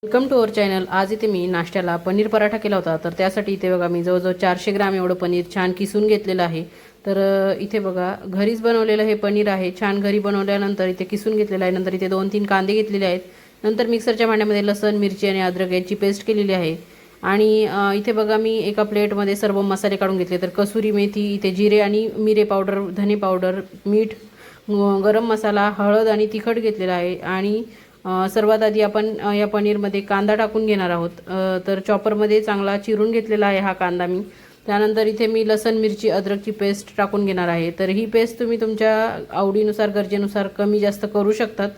Welcome to our channel. आज इथे मी नाश्त्याला पनीर पराठा केला होता। तर त्यासाठी इथे बघा मी जवळजवळ 400 ग्रॅम एवढं पनीर छान किसून घेतलेलं आहे। तर इथे बघा घरीच बनवलेलं हे पनीर आहे। छान घरी बनवल्यानंतर इथे किसून घेतलेलं आहे। नंतर इथे 2-3 कांदे घेतलेले आहेत। नंतर मिक्सरच्या भांड्यामध्ये लसण, मिरची आणि अद्रक याची पेस्ट केलेली आहे। आणि इथे बघा मी एका प्लेटमध्ये सर्व मसाले काढून घेतले। तर कसुरी मेथी, इथे जिरे आणि मिरे पावडर, धने पावडर, मीठ, गरम मसाला, हळद आणि तिखट घेतलेला आहे। आणि सर्वात आधी आपण या पनीरमध्ये कांदा टाकून घेणार आहोत। तर चॉपरमध्ये चांगला चिरून घेतलेला आहे हा कांदा मी। त्यानंतर इथे मी लसण, मिरची, अद्रकची पेस्ट टाकून घेणार आहे। तर ही पेस्ट तुम्ही तुमच्या आवडीनुसार, गरजेनुसार कमी जास्त करू शकतात।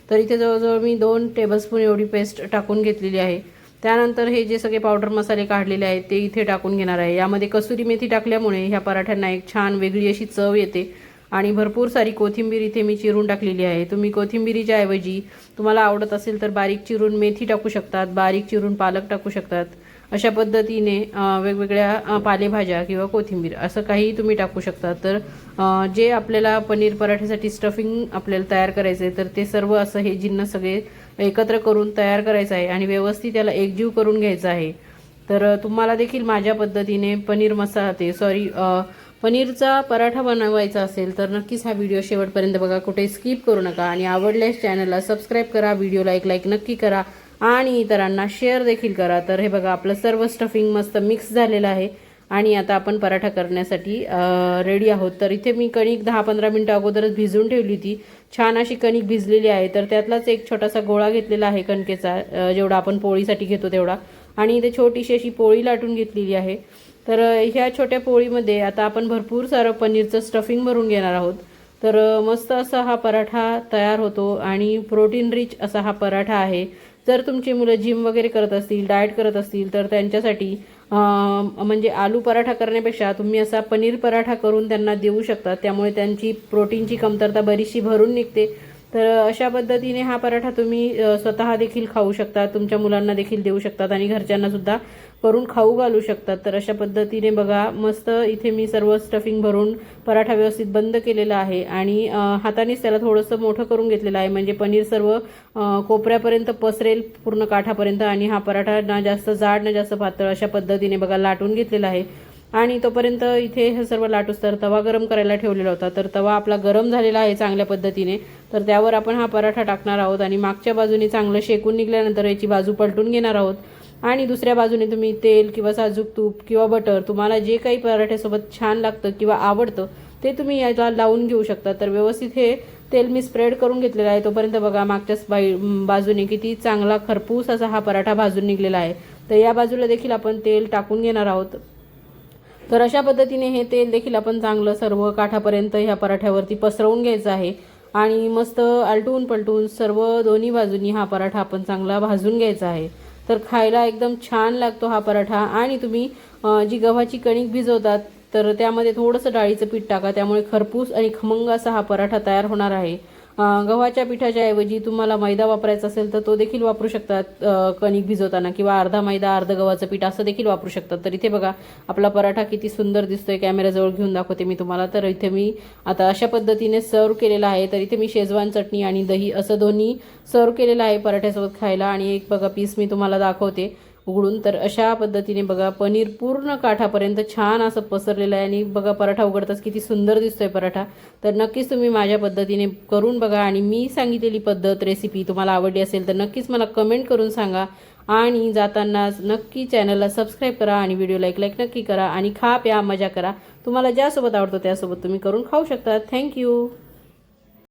तर इथे जवळजवळ मी 2 टेबलस्पून एवढी पेस्ट टाकून घेतलेली आहे। त्यानंतर हे जे सगळे पावडर मसाले काढलेले आहेत ते इथे टाकून घेणार आहे। यामध्ये कसुरी मेथी टाकल्यामुळे ह्या पराठ्यांना एक छान वेगळी अशी चव येते। आणि भरपूर सारी कोथिंबीर इथे मी चिरून टाकलेली आहे। तुम्ही कोथिंबीरीच्या ऐवजी तुम्हाला आवडत असेल तर बारीक चिरून मेथी टाकू शकतात, बारीक चिरून पालक टाकू शकतात। अशा पद्धतीने वेगवेगळ्या पालेभाज्या किंवा कोथिंबीर असं काही तुम्ही टाकू शकता। तर जे आपल्याला पनीर पराठ्यासाठी स्टफिंग आपल्याला तयार करायचं आहे तर ते सर्व असं हे जिन्नस सगळे एकत्र करून तयार करायचं आहे आणि व्यवस्थित त्याला एकजीव करून घ्यायचं आहे। तर तुम्हाला देखील माझ्या पद्धतीने पनीरचा पराठा बनवायचा असेल तर नक्कीच हा व्हिडिओ शेवटपर्यंत बघा, कुठे स्किप करू नका। आणि आवडल्यास चॅनलला सबस्क्राईब करा, व्हिडिओला एक लाईक नक्की करा आणि इतरांना शेअर देखील करा। तर हे बघा आपलं सर्व स्टफिंग मस्त मिक्स झालेलं आहे आणि आता आपण पराठा करण्यासाठी रेडी आहोत। तर इथे मी कणिक 10-15 मिनिटं अगोदरच भिजवून ठेवली होती। छान अशी कणिक भिजलेली आहे। तर त्यातलाच एक छोटासा गोळा घेतलेला आहे कणकेचा, जेवढा आपण पोळीसाठी घेतो तेवढा। आणि इथे छोटीशी अशी पोळी लाटून घेतलेली आहे। तर ह्या छोट्या पोळीमध्ये आता आपण भरपूर सारं पनीरचं स्टफिंग भरून घेणार आहोत। तर मस्त असा हा पराठा तयार होतो आणि प्रोटीन रिच असा हा पराठा आहे। जर तुमची मुलं जिम वगैरे करत असतील, डाएट करत असतील तर त्यांच्यासाठी म्हणजे आलू पराठा करण्यापेक्षा तुम्ही असा पनीर पराठा करून त्यांना देऊ शकता। त्यामुळे त्यांची प्रोटीनची कमतरता बरीचशी भरून निघते। तर अशा पद्धतीने हा पराठा तुम्ही स्वतः देखील खाऊ शकता, तुमच्या मुलांना देखील देऊ शकतात आणि घरच्यांना सुद्धा करून खाऊ घालू शकतात। तर अशा पद्धतीने बघा मस्त इथे मी सर्व स्टफिंग भरून पराठा व्यवस्थित बंद केलेला आहे आणि हातानेच त्याला थोडंसं मोठं करून घेतलेलं आहे, म्हणजे पनीर सर्व कोपऱ्यापर्यंत पसरेल पूर्ण काठापर्यंत। आणि हा पराठा ना जास्त जाड ना जास्त पातळ अशा पद्धतीने बघा लाटून घेतलेला आहे। आणि तोपर्यंत इथे हे सर्व लाटूस तर तवा गरम करायला ठेवलेला होता। तर तवा आपला गरम झालेला आहे चांगल्या पद्धतीने। तर त्यावर आपण हा पराठा टाकणार आहोत आणि मागच्या बाजूने चांगलं शेकून निघाल्यानंतर याची बाजू पलटून घेणार आहोत। आणि दुसऱ्या बाजूने तुम्ही तेल किंवा साजूक तूप किंवा बटर, तुम्हाला जे काही पराठ्यासोबत छान लागतं किंवा आवडतं ते तुम्ही याला लावून घेऊ शकता। तर व्यवस्थित हे तेल मी स्प्रेड करून घेतलेलं आहे। तोपर्यंत बघा मागच्याच बाजूने किती चांगला खरपूस असा हा पराठा भाजून निघलेला आहे। तर या बाजूला देखील आपण तेल टाकून घेणार आहोत। तर अशा पद्धतीने हे तेल देखील आपण चांगलं सर्व काठापर्यंत ह्या पराठ्यावरती पसरवून घ्यायचं आहे आणि मस्त आलटून पलटून सर्व दोन्ही बाजूनी हा पराठा आपण चांगला भाजून घ्यायचा आहे। तर खायला एकदम छान लागतो हा पराठा। आणि तुम्ही जी गव्हाची कणिक भिजवतात तर त्यामध्ये थोडंसं डाळीचं पीठ टाका, त्यामुळे खरपूस आणि खमंग असा हा पराठा तयार होणार आहे। गव्हाच्या पिठाच्या ऐवजी तुम्हाला मैदा वापरायचा असेल तर तो देखील वापरू शकतात कणिक भिजवताना, किंवा अर्धा मैदा अर्ध गव्हाचं पीठ असं देखील वापरू शकतात। तर इथे बघा आपला पराठा किती सुंदर दिसतोय, कॅमेराजवळ घेऊन दाखवते मी तुम्हाला। तर इथे मी आता अशा पद्धतीने सर्व केलेला आहे। तर इथे मी शेजवान चटणी आणि दही असं दोन्ही सर्व केलेलं आहे पराठ्यासोबत खायला। आणि एक बघा पीस मी तुम्हाला दाखवते उघडून। तर अशा पद्धतीने बघा पनीर पूर्ण काठापर्यंत छान असं पसरलेलं आहे आणि बघा पराठा उघडताच किती सुंदर दिसतोय पराठा। तर नक्कीच तुम्ही माझ्या पद्धतीने करून बघा आणि मी सांगितलेली पद्धत, रेसिपी तुम्हाला आवडली असेल तर नक्कीच मला कमेंट करून सांगा। आणि जाताना नक्की चॅनलला सबस्क्राईब करा आणि व्हिडिओला एक लाईक नक्की करा आणि खा प्या मजा करा। तुम्हाला ज्यासोबत आवडतं त्यासोबत तुम्ही करून खाऊ शकता। थँक्यू।